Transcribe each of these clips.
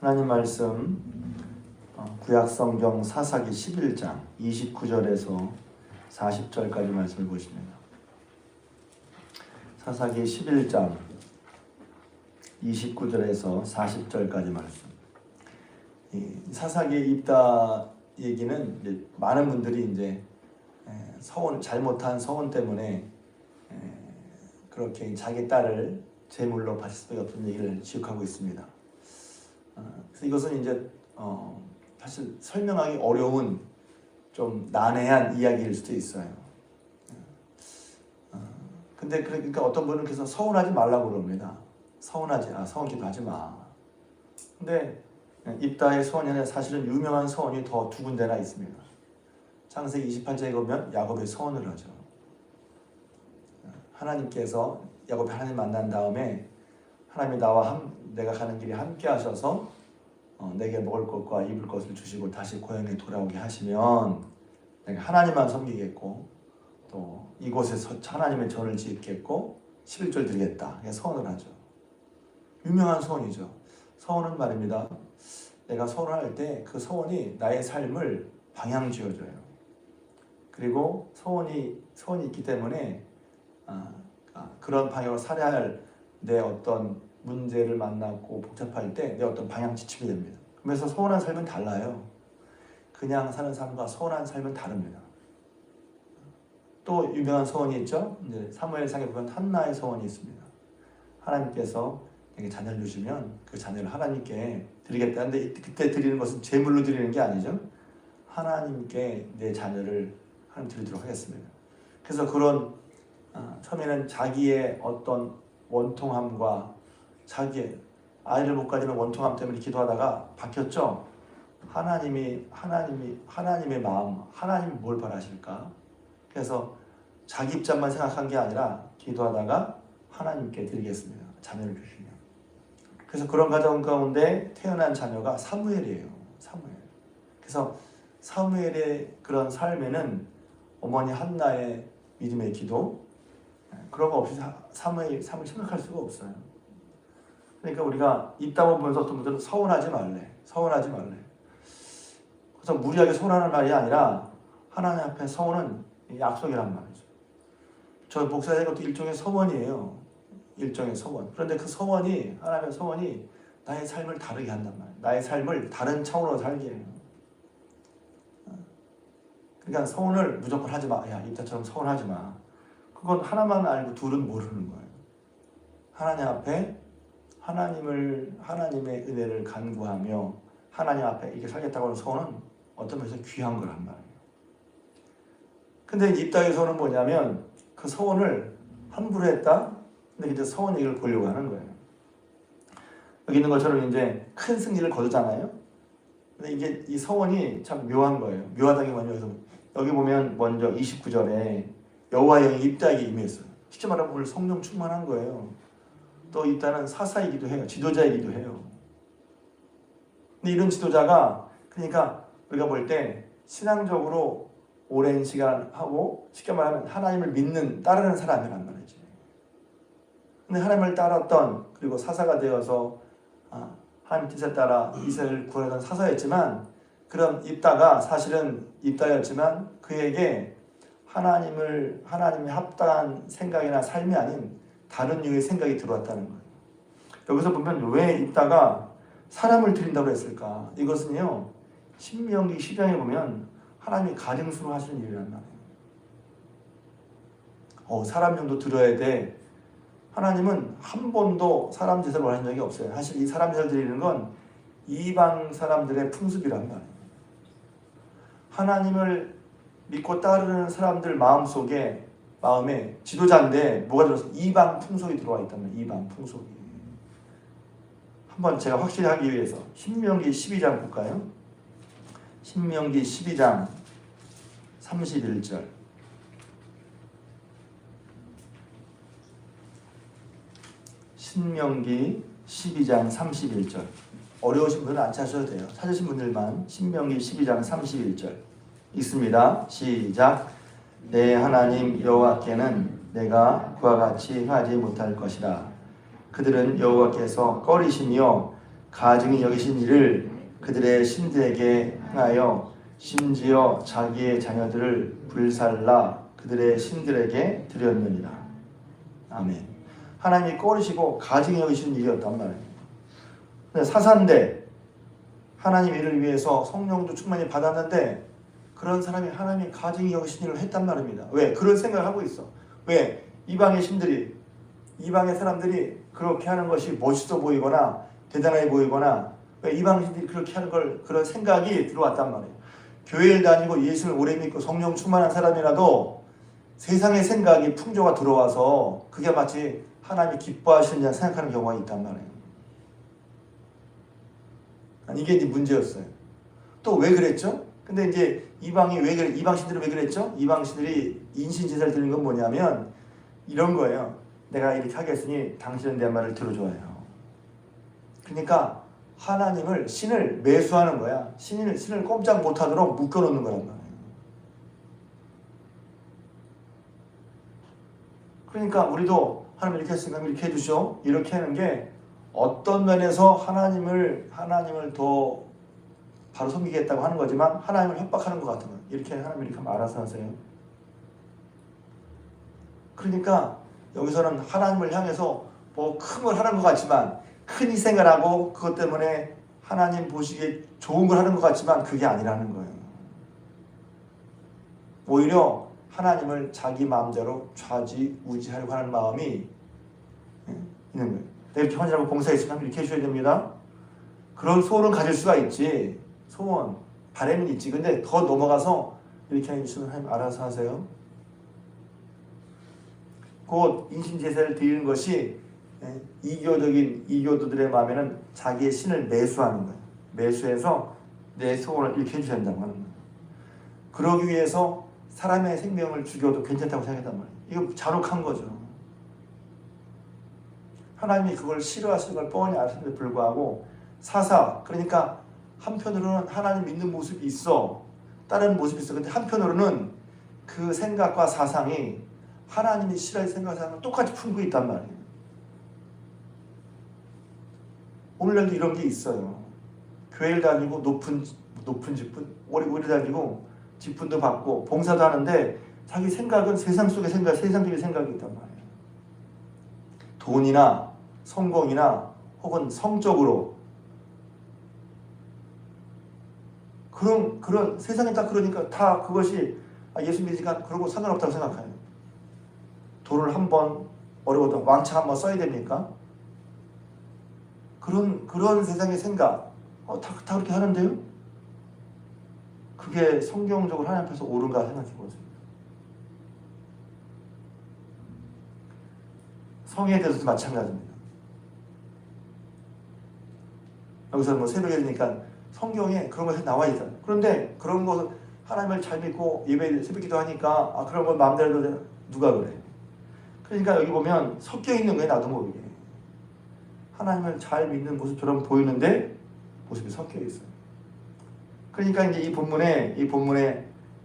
하나님 말씀 구약성경 사사기 11장 29절에서 40절까지 말씀을 보십니다. 사사기 11장 29절에서 40절까지 말씀. 사사기에 입다 얘기는 이제 많은 분들이 이제 서원, 잘못한 서원 때문에 그렇게 자기 딸을 제물로 바칠 수밖에 없는 얘기를 지적하고 있습니다. 그래서 이것은 이제 사실 설명하기 어려운 좀 난해한 이야기일 수도 있어요. 근데 그러니까 어떤 분은 그래서 서운하지 말라고 그럽니다. 서운기도 하지 마. 근데 입다의 서원이 아니라 사실은 유명한 서원이 더 두 군데나 있습니다. 창세기 28장에 보면 야곱의 서원을 하죠. 하나님께서 야곱이 하나님 만난 다음에 하나님이 내가 가는 길에 함께 하셔서 내게 먹을 것과 입을 것을 주시고 다시 고향에 돌아오게 하시면 내가 하나님만 섬기겠고 또 이곳에서 하나님의 전을 짓겠고 11절 드리겠다. 서원을 하죠. 유명한 서원이죠. 서원은 말입니다. 내가 서원을 할 때 그 서원이 나의 삶을 방향 지어줘요. 그리고 서원이 있기 때문에 그런 방향으로 살아야 할 내 어떤 문제를 만나고 복잡할 때 내 어떤 방향 지침이 됩니다. 그래서 서운한 삶은 달라요. 그냥 사는 삶과 서운한 삶은 다릅니다. 또 유명한 서원이 있죠. 이제 사무엘상에 보면 한나의 서원이 있습니다. 하나님께서 내게 자녀를 주시면 그 자녀를 하나님께 드리겠다는데 그때 드리는 것은 제물로 드리는 게 아니죠. 하나님께 내 자녀를 하나님 드리도록 하겠습니다. 그래서 그런 처음에는 자기의 어떤 원통함과 자기의 아이를 못 가지는 원통함 때문에 기도하다가 바뀌었죠. 하나님의 마음, 하나님이 뭘 바라실까? 그래서 자기 입장만 생각한 게 아니라 기도하다가 하나님께 드리겠습니다. 자녀를 주시면. 그래서 그런 가정 가운데 태어난 자녀가 사무엘이에요. 사무엘. 그래서 사무엘의 그런 삶에는 어머니 한나의 믿음의 기도, 그런 거 없이 사무엘 생각할 수가 없어요. 그러니까 우리가 입다 보면서 어떤 분들은 서운하지 말래. 그래서 무리하게 서운하는 말이 아니라 하나님 앞에 서원은 약속이란 말이죠. 저 목사의 것도 일종의 서원이에요. 일종의 서원. 그런데 그 서원이, 하나님의 서원이 나의 삶을 다르게 한단 말이에요. 나의 삶을 다른 차원으로 살게 해요. 그러니까 서원을 무조건 하지 마. 야, 입다처럼 서운하지 마. 그건 하나만 알고 둘은 모르는 거예요. 하나님 앞에 하나님의 은혜를 간구하며 하나님 앞에 이렇게 살겠다고 하는 서원은 어떤 면에서 귀한 거란 말이에요. 근데 입다의 서원은 뭐냐면 그 서원을 함부로 했다? 근데 이제 서원 얘기를 보려고 하는 거예요. 여기 있는 것처럼 이제 큰 승리를 거두잖아요. 근데 이게 이 서원이 참 묘한 거예요. 묘하다는 게 뭐냐면 여기 보면 먼저 29절에 여호와의 영이 입다에게 임했어요. 직접 말하면 오늘 성령 충만한 거예요. 또 입다는 사사이기도 해요. 지도자이기도 해요. 근데 이런 지도자가 그러니까 우리가 볼 때 신앙적으로 오랜 시간 하고 쉽게 말하면 하나님을 따르는 사람이란 말이지. 근데 하나님을 따랐던 그리고 사사가 되어서 하나님 뜻에 따라 이스라엘을 구원하던 사사였지만 그런 입다가 사실은 입다였지만 그에게 하나님이 합당한 생각이나 삶이 아닌 다른 유의 생각이 들어왔다는 거예요. 여기서 보면 왜 입다가 사람을 드린다고 했을까? 이것은요, 신명기 10장에 보면 하나님이 가증스러워 하시는 일이란 말이에요. 사람 정도 드려야 돼. 하나님은 한 번도 사람 제사를 원하신 적이 없어요. 사실 이 사람 제사를 드리는 건 이방 사람들의 풍습이란 말이에요. 하나님을 믿고 따르는 사람들 마음에 지도자인데 뭐가 들어서 이방 풍속이 들어와 있단 말이에요. 이방 풍속이. 한번 제가 확실히 하기 위해서 신명기 12장 볼까요? 신명기 12장 31절. 신명기 12장 31절. 어려우신 분은 안 찾으셔도 돼요. 찾으신 분들만 신명기 12장 31절 읽습니다. 시작. 내 하나님 여호와께는 내가 그와 같이 하지 못할 것이라. 그들은 여호와께서 꺼리시며 가증히 여기신 일을 그들의 신들에게 행하여 심지어 자기의 자녀들을 불살라 그들의 신들에게 드렸느니라. 아멘. 하나님이 꺼리시고 가증히 여기시는 일이었단 말이에요. 근데 사사인데 하나님 일을 위해서 성령도 충만히 받았는데 그런 사람이 하나님이 가증히 여기신 일을 했단 말입니다. 왜? 그런 생각을 하고 있어. 왜? 이방의 신들이, 이방의 사람들이 그렇게 하는 것이 멋있어 보이거나 대단해 보이거나 왜 이방의 신들이 그렇게 하는 걸 그런 생각이 들어왔단 말이에요. 교회를 다니고 예수를 오래 믿고 성령 충만한 사람이라도 세상의 생각이 풍조가 들어와서 그게 마치 하나님이 기뻐하시느냐 생각하는 경우가 있단 말이에요. 이게 이제 문제였어요. 또 왜 그랬죠? 근데 이제 이방이 왜 그래? 이방 신들이 왜 그랬죠? 이방 신들이 인신 제사를 드리는 건 뭐냐면 이런 거예요. 내가 이렇게 하겠으니 당신은 내 말을 들어줘요. 그러니까 하나님을 신을 매수하는 거야. 신을 꼼짝 못하도록 묶어놓는 거란 말이에요. 그러니까 우리도 하나님 이렇게 했으니까 이렇게 해주시오. 이렇게 하는 게 어떤 면에서 하나님을 더 바로 섬기겠다고 하는 거지만 하나님을 협박하는 것 같은 거예요. 이렇게 하나님 이렇게 하면 알아서 하세요. 그러니까 여기서는 하나님을 향해서 뭐 큰 걸 하는 것 같지만 큰 희생을 하고 그것 때문에 하나님 보시기에 좋은 걸 하는 것 같지만 그게 아니라는 거예요. 오히려 하나님을 자기 마음대로 좌지우지하려고 하는 마음이 있는 거예요. 이렇게 헌신하고 봉사했으면 이렇게 해줘야 됩니다. 그런 소원은 가질 수가 있지. 소원, 바람은 있지. 근데 더 넘어가서 이렇게 해주시면 하나님 알아서 하세요. 곧 인신제사를 드리는 것이 이교도들의 마음에는 자기의 신을 매수하는 거예요. 매수해서 내 소원을 이렇게 해줘야 된다고 하는 거예요. 그러기 위해서 사람의 생명을 죽여도 괜찮다고 생각했단 말이에요. 이거 잔혹한 거죠. 하나님이 그걸 싫어하시는 걸 뻔히 아시는데 불구하고 사사, 그러니까 한편으로는 하나님 믿는 모습이 있어. 다른 모습이 있어. 근데 한편으로는 그 생각과 사상이 하나님이 싫어하는 생각과 똑같이 품고 있단 말이에요. 오늘날도 이런 게 있어요. 교회를 다니고 높은 직분, 오래 다니고 직분도 받고 봉사도 하는데 자기 생각은 세상 속의 생각, 세상적인 생각이 있단 말이에요. 돈이나 성공이나 혹은 성적으로 그런 세상에 딱 그러니까 다 그것이 예수 믿으니까 그러고 상관없다고 생각해요. 돈을 한번 어려워도 왕창 한번 써야 됩니까? 그런 세상의 생각 다 그렇게 하는데요? 그게 성경적으로 하나님 앞에서 옳은가 생각해 보세요. 성에 대해서도 마찬가지입니다. 여기서 뭐 새벽에 되니까 성경에 그런 것이 나와 있잖아요. 그런데 그런 것을 하나님을 잘 믿고 예배 새벽기도 하니까 그런 걸 마음대로 누가 그래? 그러니까 여기 보면 섞여 있는 거예요. 나도 모르게. 하나님을 잘 믿는 모습처럼 보이는데 모습이 섞여 있어요. 그러니까 이제 이 본문에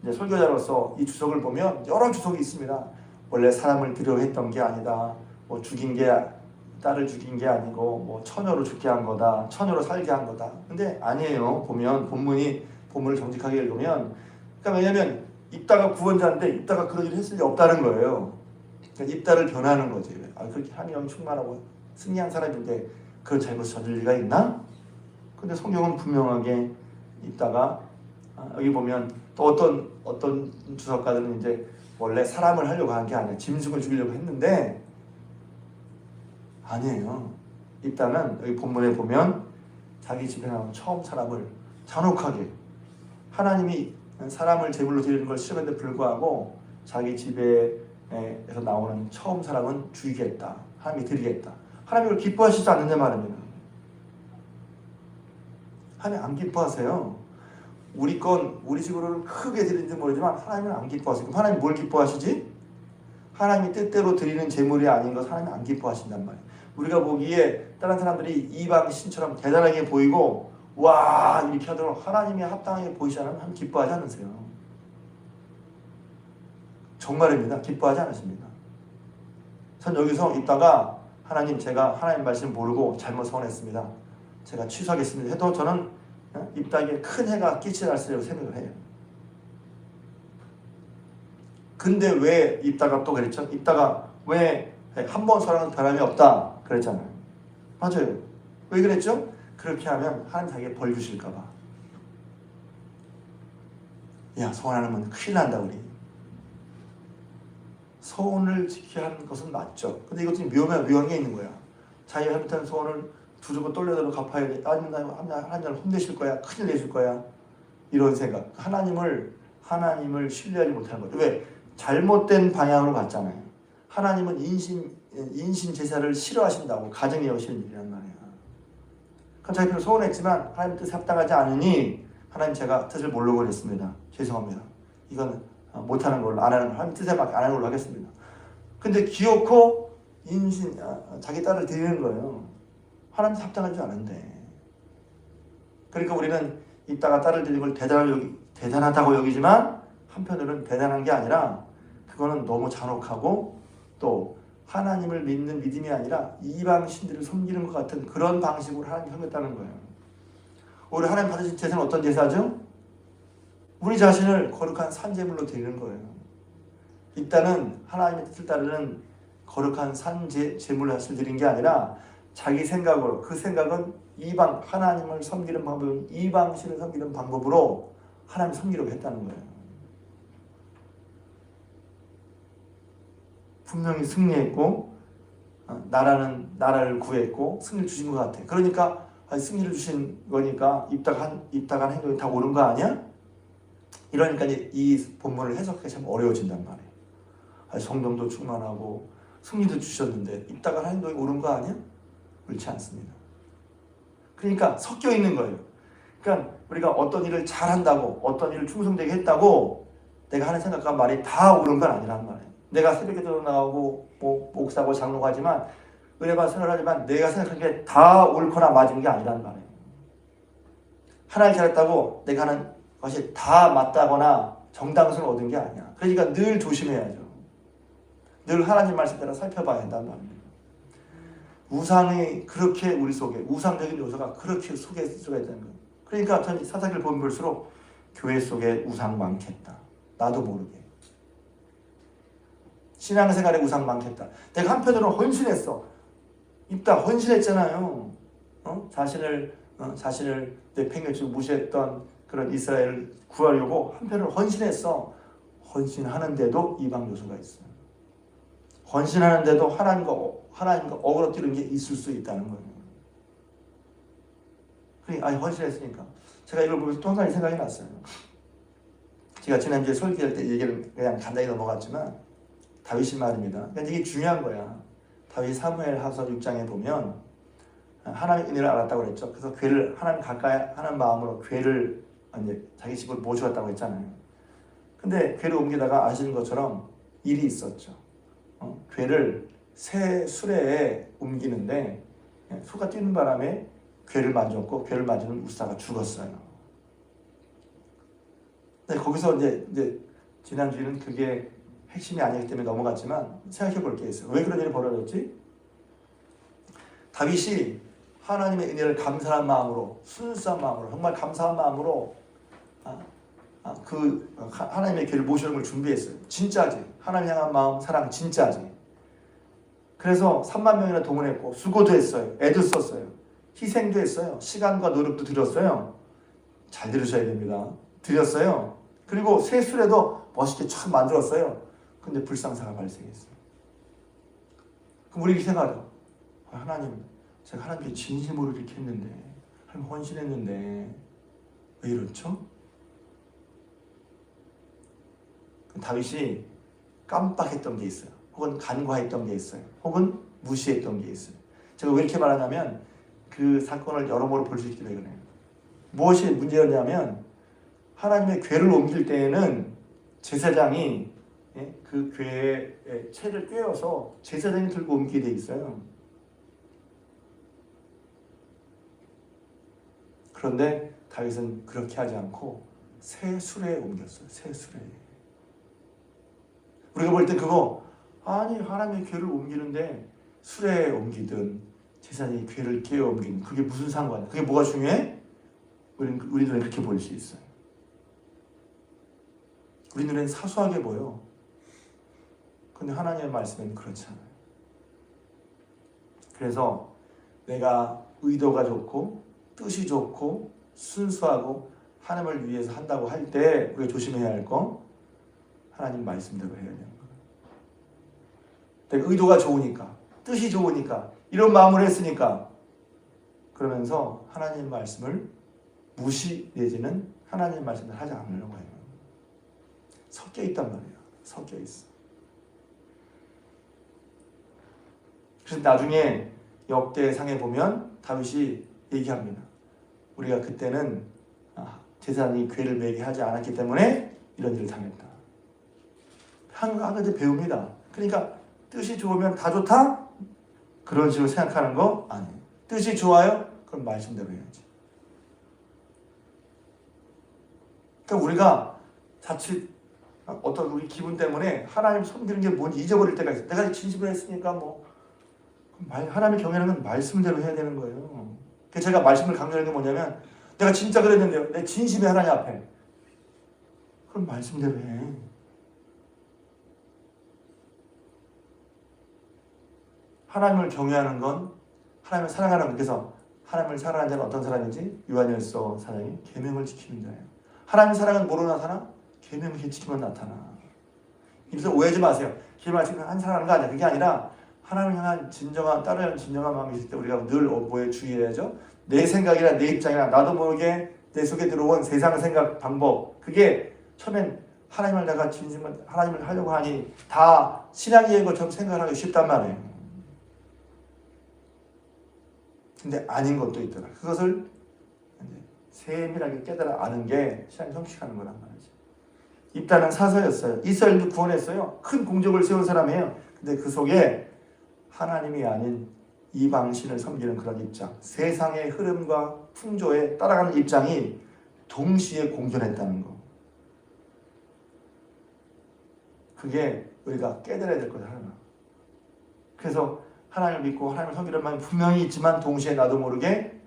이제 설교자로서 이 주석을 보면 여러 주석이 있습니다. 원래 사람을 들여 했던 게 아니다. 뭐 딸을 죽인 게 아니고 뭐 처녀로 죽게 한 거다. 처녀로 살게 한 거다. 근데 아니에요. 보면 본문을 정직하게 읽으면 그러니까 왜냐하면 입다가 구원자인데 입다가 그런 일을 했을 리 없다는 거예요. 그러니까 입다를 변하는 거지. 그렇게 하나님 충만하고 승리한 사람인데 그런 잘못을 저질 리가 있나? 근데 성경은 분명하게 입다가 여기 보면 또 어떤 주석가들은 이제 원래 사람을 하려고 한 게 아니라 짐승을 죽이려고 했는데 아니에요. 입다는 여기 본문에 보면 자기 집에 나온 처음 사람을 잔혹하게 하나님이 사람을 제물로 드리는 걸 싫어했는데 불구하고 자기 집에서 나오는 처음 사람은 죽이겠다. 하나님이 드리겠다. 하나님을 기뻐하시지 않는데 말입니다. 하나님 안 기뻐하세요. 우리 집으로는 크게 드리는지 모르지만 하나님은 안 기뻐하세요. 그럼 하나님 뭘 기뻐하시지? 하나님이 뜻대로 드리는 제물이 아닌 것 하나님 안 기뻐하신단 말이에요. 우리가 보기에 다른 사람들이 이방 신처럼 대단하게 보이고 와 이렇게 하도록 하나님이 합당하게 보이지 않으면 하나님 기뻐하지 않으세요. 정말입니다. 기뻐하지 않으십니다. 전 여기서 있다가 하나님 제가 하나님 말씀 모르고 잘못 선했습니다. 제가 취소하겠습니다 해도 저는 입다에 큰 해가 끼칠 날쓰려고 생각을 해요. 근데 왜 입다가 또 그랬죠? 입다가 왜 한 번 사랑은 변함이 없다 그랬잖아요. 맞아요. 왜 그랬죠? 그렇게 하면 하나님 자기에게 벌 주실까 봐. 야, 소원 안 하면 큰일 난다 우리. 소원을 지켜야 하는 것은 맞죠. 근데 이것도 묘한 게 있는 거야. 자기가 잘못한 소원을 두르고 떨려들고 갚아야 돼. 아니면 하나님을 혼내실 거야. 큰일 내실 거야. 이런 생각. 하나님을 신뢰하지 못하는 거죠. 왜? 잘못된 방향으로 갔잖아요. 하나님은 인신 제사를 싫어하신다고 가정에 여시는 일이란 말이야. 그럼 자기가 소원했지만 하나님 뜻에 합당하지 않으니 하나님 제가 뜻을 모르고 그랬습니다. 죄송합니다. 이건 못하는 걸로 안 하는 하나님 뜻에 맞게 안 하는 걸로 하겠습니다. 근데 기어코 자기 딸을 드리는 거예요. 하나님 합당하지 않은데. 그러니까 우리는 이따가 딸을 드리는 걸 대단하다고 여기지만 한편으로는 대단한 게 아니라 그거는 너무 잔혹하고 또 하나님을 믿는 믿음이 아니라 이방 신들을 섬기는 것 같은 그런 방식으로 하나님 섬겼다는 거예요. 오히려 하나님 받으신 제사는 어떤 제사죠? 우리 자신을 거룩한 산제물로 드리는 거예요. 일단은 하나님의 뜻을 따르는 거룩한 산제물을 드린 게 아니라 자기 생각으로, 그 생각은 이방 하나님을 섬기는 방법은 이방신을 섬기는 방법으로 하나님을 섬기려고 했다는 거예요. 분명히 승리했고 나라를 구했고 승리를 주신 것 같아. 그러니까 승리를 주신 거니까 입다간 행동이 다 옳은 거 아니야? 이러니까 이 본문을 해석하기 참 어려워진단 말이에요. 성령도 충만하고 승리도 주셨는데 입다간 행동이 옳은 거 아니야? 옳지 않습니다. 그러니까 섞여 있는 거예요. 그러니까 우리가 어떤 일을 잘한다고 어떤 일을 충성되게 했다고 내가 하는 생각과 말이 다 옳은 건 아니란 말이에요. 내가 새벽에도 나오고 목사고 장로고 하지만 은혜가 생각하지만 내가 생각한 게 다 옳거나 맞은 게 아니란 말이에요. 하나를 잘했다고 내가 하는 것이 다 맞다거나 정당성을 얻은 게 아니야. 그러니까 늘 조심해야죠. 늘 하나님 말씀대로 살펴봐야 한단 말이에요. 우상이 그렇게 우리 속에 우상적인 요소가 그렇게 속에 수가 있다는 거예요. 그러니까 전 사사기를 보면 볼수록 교회 속에 우상 많겠다. 나도 모르게. 신앙생활에 우상 많겠다. 내가 한편으로는 헌신했어. 입다 헌신했잖아요. 자신을 내팽개치고 무시했던 그런 이스라엘을 구하려고 한편으로 헌신했어. 헌신하는데도 이방 요소가 있어요. 헌신하는데도 하나님과 어그러뜨리는 게 있을 수 있다는 거예요. 그러니까 헌신했으니까 제가 이걸 보면서 또 한 가지 생각이 났어요. 제가 지난주에 설교할 때 얘기를 그냥 간단히 넘어갔지만 다윗의 말입니다. 그러니까 이게 중요한 거야. 다윗 사무엘하서 6장에 보면 하나님의 은혜를 알았다고 그랬죠. 그래서 하나님 가까이 하는 마음으로 궤를 이제 자기 집으로 모셔왔다고 했잖아요. 근데 궤를 옮기다가 아시는 것처럼 일이 있었죠. 궤를 새 수레에 옮기는데 소가 뛰는 바람에 궤를 만졌고 궤를 만지는 우사가 죽었어요. 근데 거기서 이제 지난주에는 그게 핵심이 아니기 때문에 넘어갔지만 생각해 볼 게 있어요. 왜 그런 일이 벌어졌지? 다윗이 하나님의 은혜를 감사한 마음으로 순수한 마음으로 정말 감사한 마음으로 하나님의 길을 모시는 걸 준비했어요. 진짜지. 하나님 향한 마음 사랑 진짜지. 그래서 3만 명이나 동원했고 수고도 했어요. 애도 썼어요. 희생도 했어요. 시간과 노력도 들였어요. 잘 들으셔야 됩니다. 드렸어요. 그리고 새 수레도 멋있게 촥 만들었어요. 근데 불상사가 발생했어요. 그럼 우리 생각하죠. 하나님, 제가 하나님께 진심으로 이렇게 했는데, 하나님 헌신했는데 왜 이렇죠? 다윗이 깜빡했던 게 있어요. 혹은 간과했던 게 있어요. 혹은 무시했던 게 있어요. 제가 왜 이렇게 말하냐면 그 사건을 여러모로 볼 수 있기 때문에 그래요. 무엇이 문제였냐면 하나님의 궤를 옮길 때에는 제사장이 그 궤에 채를 꿰어서 제사장이 들고 옮기게 돼 있어요. 그런데 다윗은 그렇게 하지 않고 새 수레에 옮겼어요. 새 수레에. 우리가 볼 때 그거 아니 하나님의 궤를 옮기는데 수레에 옮기든 제사장이 괴를 깨어옮긴 그게 무슨 상관이야? 그게 뭐가 중요해? 우리 눈에 그렇게 보일 수 있어요. 우리 눈에는 사소하게 보여. 근데 하나님의 말씀은 그렇지 않아요. 그래서 내가 의도가 좋고 뜻이 좋고 순수하고 하나님을 위해서 한다고 할 때 우리가 조심해야 할 거 하나님 말씀대로 해야 되는 거예요. 내가 의도가 좋으니까 뜻이 좋으니까 이런 마음을 했으니까 그러면서 하나님 말씀을 무시 내지는 하나님 말씀을 하지 않는 거예요. 섞여 있단 말이에요. 섞여 있어. 그래서 나중에 역대상에 보면 다윗이 얘기합니다. 우리가 그때는 제사장이 괴를 매게 하지 않았기 때문에 이런 일을 당했다. 한 가지 배웁니다. 그러니까 뜻이 좋으면 다 좋다? 그런 식으로 생각하는 거 아니에요. 뜻이 좋아요? 그럼 말씀대로 해야지. 그러니까 우리가 자칫 어떤 우리 기분 때문에 하나님 섬기는 게 뭔지 잊어버릴 때가 있어요. 내가 진심으로 했으니까 하나님의 경외는 말씀대로 해야 되는 거예요. 그래서 제가 말씀을 강조하는 게 뭐냐면 내가 진짜 그랬는데요. 내 진심이 하나님 앞에. 그럼 말씀대로 해. 하나님을 경외하는 건 하나님을 사랑하는 건 그래서 하나님을 사랑하는 자는 어떤 사람인지 요한일서 사장이 계명을 지키는 자예요. 하나님 사랑은 뭐로 나타나? 계명을 지키면 나타나. 그래서 오해하지 마세요. 계명을 지키면 한 사랑하는 거 아니야. 그게 아니라 하나님을 향한 진정한 따르는 진정한 마음이 있을 때 우리가 늘 뭐에 주의해야죠. 내 생각이나 내 입장이나 나도 모르게 내 속에 들어온 세상 생각 방법 그게 처음엔 하나님을 내가 진심으로 하나님을 하려고 하니 다 신앙의 것처럼 생각하기 쉽단 말이에요. 근데 아닌 것도 있더라. 그것을 세밀하게 깨달아 아는 게 신앙이 성취하는 거란 말이죠. 입다는 사서였어요. 이스라엘도 구원했어요. 큰 공적을 세운 사람이에요. 근데 그 속에 하나님이 아닌 이방신을 섬기는 그런 입장, 세상의 흐름과 풍조에 따라가는 입장이 동시에 공존했다는 거. 그게 우리가 깨달아야 될 거다 하나. 그래서 하나님을 믿고 하나님을 섬기는 마음이 분명히 있지만 동시에 나도 모르게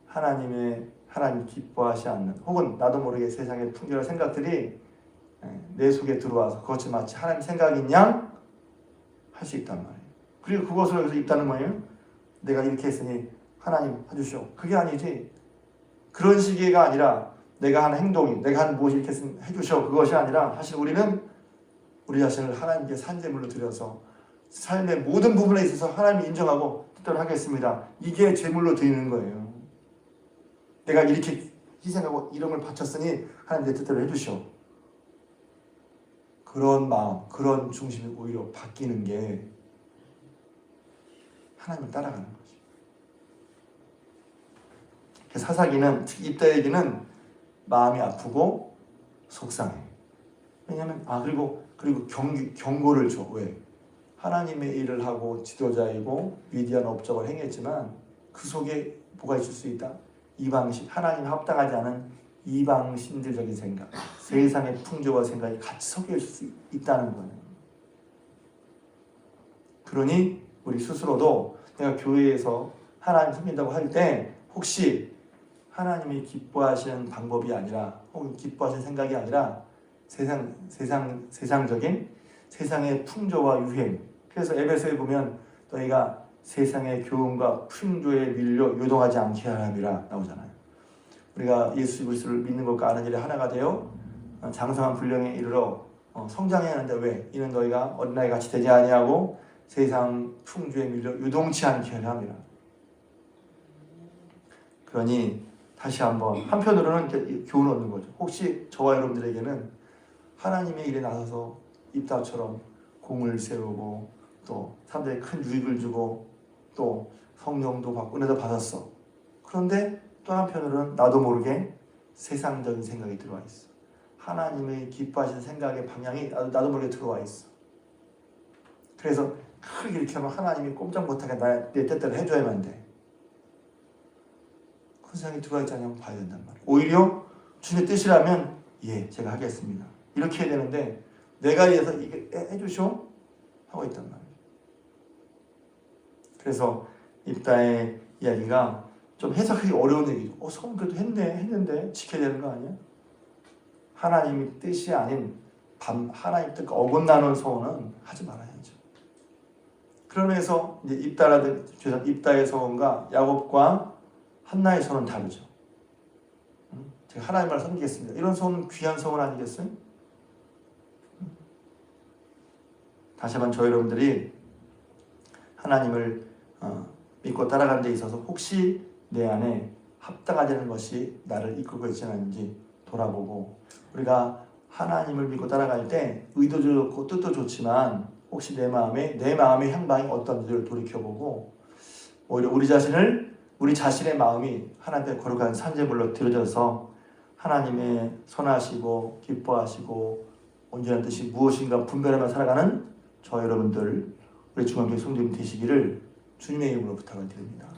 하나님 기뻐하지 않는 혹은 나도 모르게 세상의 풍조와 생각들이 내 속에 들어와서 그것이 마치 하나님 생각인 양 할 수 있단 말이에요. 그리고 그것을 여기서 입다는 거예요. 내가 이렇게 했으니 하나님 해주시오. 그게 아니지. 그런 시기가 아니라 내가 하는 행동이 내가 하는 무엇이 이렇게 했으면 해주시오. 그것이 아니라 사실 우리는 우리 자신을 하나님께 산제물로 드려서 삶의 모든 부분에 있어서 하나님이 인정하고 뜻대로 하겠습니다. 이게 제물로 드리는 거예요. 내가 이렇게 희생하고 이런 걸 바쳤으니 하나님 내 뜻대로 해주시오. 그런 마음, 그런 중심이 오히려 바뀌는 게 하나님을 따라가는 거죠. 사사기는, 특히 입다에게는 마음이 아프고 속상해. 왜냐하면 그리고 경고를 줘. 왜? 하나님의 일을 하고 지도자이고 위대한 업적을 행했지만 그 속에 뭐가 있을 수 있다? 이방신, 하나님 합당하지 않은 이방신들적인 생각, 세상의 풍조와 생각이 같이 섞여 있을 수 있다는 거예요. 그러니 우리 스스로도 내가 교회에서 하나님 섬긴다고 할 때 혹시 하나님이 기뻐하시는 방법이 아니라 혹은 기뻐하시는 생각이 아니라 세상적인 세상의 풍조와 유행. 그래서 에베소에 보면 너희가 세상의 교훈과 풍조에 밀려 요동하지 않게 하람이라 나오잖아요. 우리가 예수 그리스도를 믿는 것과 아는 일에 하나가 되어 장성한 분량에 이르러 성장해야 하는데 왜? 이는 너희가 어린아이 같이 되지 아니하고 세상 풍조에 밀려 요동치 않게 하람이라. 그러니 다시 한편으로는 교훈 얻는 거죠. 혹시 저와 여러분들에게는 하나님의 일에 나서서 입다처럼 공을 세우고 또 사람들에게 큰 유익을 주고 또 성령도 받고 은혜도 받았어. 그런데 또 한편으로는 나도 모르게 세상적인 생각이 들어와 있어. 하나님의 기뻐하시는 생각의 방향이 나도 모르게 들어와 있어. 그래서 크게 이렇게 하면 하나님이 꼼짝 못하게 내 뜻대로 해줘야만 돼. 그 생각이 들어와 있지 않냐면 봐야 된단 말이에요. 오히려 주님의 뜻이라면 예, 제가 하겠습니다. 이렇게 해야 되는데 내가 위해서 이게 해주쇼? 하고 있단 말이에요. 그래서 입다의 이야기가 좀 해석하기 어려운 얘기죠. 소원 그래도 했는데 지켜야 되는 거 아니야? 하나님의 뜻이 아닌 하나님 뜻과 어긋나는 소원은 하지 말아야죠. 그러면서 이제 입다의 소원과 야곱과 한나의 소원은 다르죠. 제가 하나님을 섬기겠습니다. 이런 소원은 귀한 소원 아니겠어요? 다시 한번 저 여러분들이 하나님을 믿고 따라가는 데 있어서 혹시 내 안에 합당하지 않은 것이 나를 이끌고 있지 않은지 돌아보고, 우리가 하나님을 믿고 따라갈 때 의도도 좋고 뜻도 좋지만 혹시 내 마음의 향방이 어떤지를 돌이켜보고, 오히려 우리 자신의 마음이 하나님의 거룩한 산재물로 들여져서 하나님의 선하시고 기뻐하시고 온전한 뜻이 무엇인가 분별하며 살아가는 저 여러분들, 우리 중앙교회 성도님 되시기를 주님의 이름으로 부탁을 드립니다.